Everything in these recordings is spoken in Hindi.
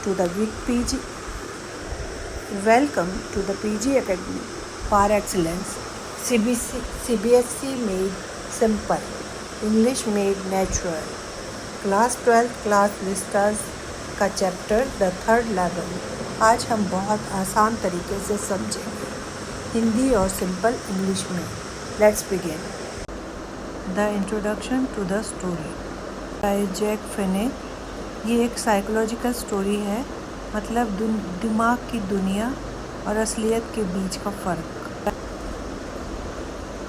to the PG. Welcome to the PG Academy par excellence. CBSE made simple, English made natural. Class 12 class Vistas का चैप्टर द थर्ड लेवल आज हम बहुत आसान तरीके से समझेंगे हिंदी और सिंपल इंग्लिश में. Let's begin. The introduction to the story by Jack Finney. ये एक साइकोलॉजिकल स्टोरी है, मतलब दिमाग की दुनिया और असलियत के बीच का फ़र्क.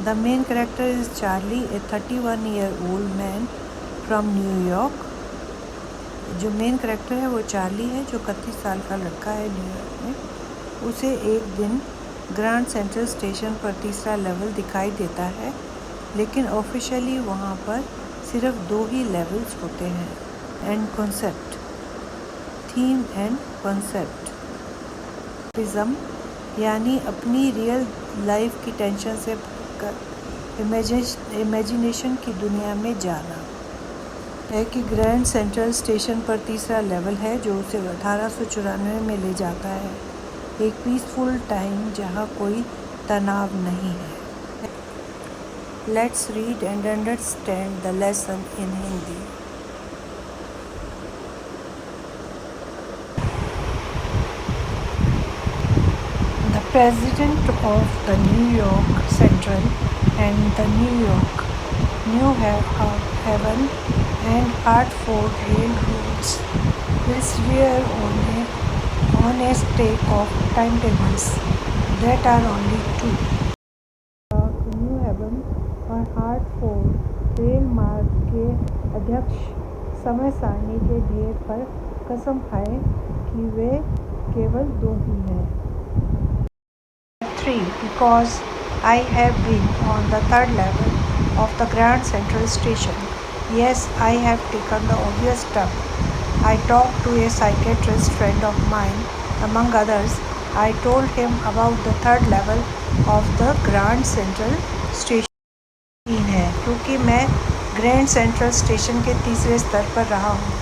The main character is Charlie, A 31-year-old man from New York. जो मेन कैरेक्टर है वो चार्ली है, जो 31 साल का लड़का है न्यूयॉर्क में. उसे एक दिन ग्रैंड सेंट्रल स्टेशन पर तीसरा लेवल दिखाई देता है, लेकिन ऑफिशियली वहाँ पर सिर्फ 2 ही लेवल्स होते हैं. And concept, theme and concept. Prism यानी अपनी रियल लाइफ की टेंशन से इमेजिनेशन की दुनिया में जाना है कि ग्रैंड सेंट्रल स्टेशन पर तीसरा लेवल है जो उसे 1894 में ले जाता है. एक पीसफुल टाइम जहाँ कोई तनाव नहीं है. Let's read and understand the lesson in Hindi. President of the New York Central and the New York, New Haven and Hartford railroads will swear on a stake of timetables that are only two. New Haven और हार्टफोर्ड रेल मार्ग के अध्यक्ष समय सारणी के ढेर पर कसम खाए कि वे केवल 2 ही हैं. Because I have been on the third level of the Grand Central Station. Yes, I have taken the obvious step. I talked to a psychiatrist friend of mine. Among others, I told him about the third level of the Grand Central Station. है क्योंकि मैं ग्रैंड सेंट्रल स्टेशन के तीसरे स्तर पर रहा हूँ.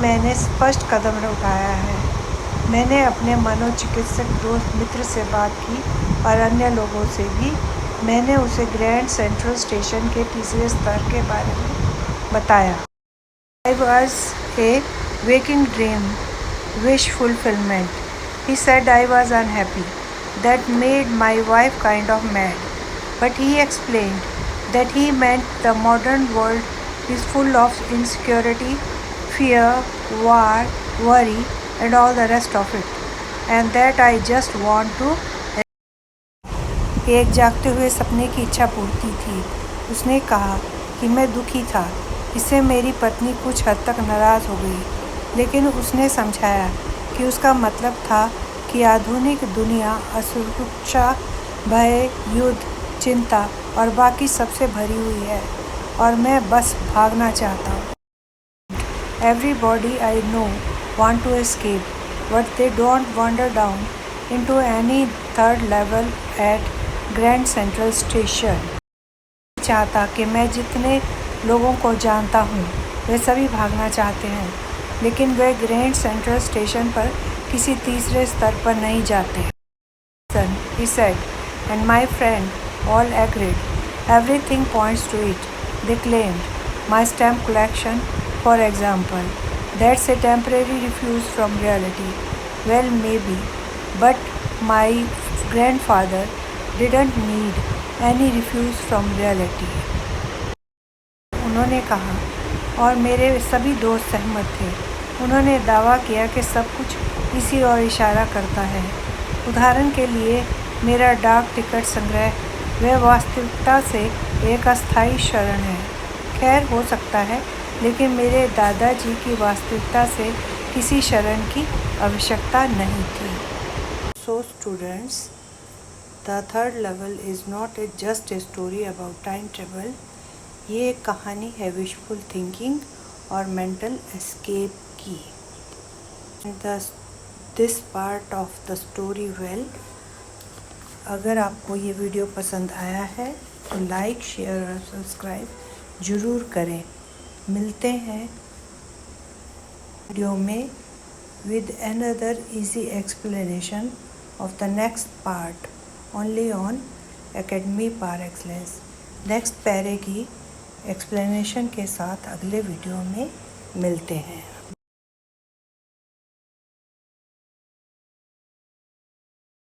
मैंने स्पष्ट कदम उठाया है. मैंने अपने मनोचिकित्सक दोस्त मित्र से बात की और अन्य लोगों से भी. मैंने उसे ग्रैंड सेंट्रल स्टेशन के तीसरे स्तर के बारे में बताया. I was a waking dream, wish fulfillment. He said I was unhappy. That made my wife kind of mad. But he explained that he meant the modern world is full of insecurity, fear, war, worry, and all the rest of it, and that I just want to. एक जागते हुए सपने की इच्छा पूर्ति थी. उसने कहा कि मैं दुखी था. इससे मेरी पत्नी कुछ हद तक नाराज़ हो गई, लेकिन उसने समझाया कि उसका मतलब था कि आधुनिक दुनिया असुरक्षा, भय, युद्ध, चिंता और बाकी सबसे भरी हुई है और मैं बस भागना चाहता हूँ. Everybody I know want to escape, but they don't wander down into any third level at Grand Central Station. चाहता कि मैं जितने लोगों को जानता हूँ वे सभी भागना चाहते हैं, लेकिन वे ग्रैंड सेंट्रल स्टेशन पर किसी तीसरे स्तर पर नहीं जाते. He said, and my friend all agreed. Everything points to it. They claimed. My stamp collection, for example. That's a temporary refuge from reality. Well, maybe, but my grandfather didn't need any refuge from reality. उन्होंने कहा और मेरे सभी दोस्त सहमत थे. उन्होंने दावा किया कि सब कुछ इसी ओर इशारा करता है. उदाहरण के लिए मेरा डाक टिकट संग्रह वह वास्तविकता से एक अस्थायी शरण है. खैर हो सकता है, लेकिन मेरे दादाजी की वास्तविकता से किसी शरण की आवश्यकता नहीं थी. So students, the third level is not just a story about time travel. ये एक कहानी है विशफुल थिंकिंग और मेंटल एस्केप की. This part of the story well. अगर आपको ये वीडियो पसंद आया है तो लाइक, शेयर और सब्सक्राइब ज़रूर करें. मिलते हैं वीडियो में with another easy explanation of the next part only on Academy Par Excellence. Next पैरे की एक्सप्लेनेशन के साथ अगले वीडियो में मिलते हैं।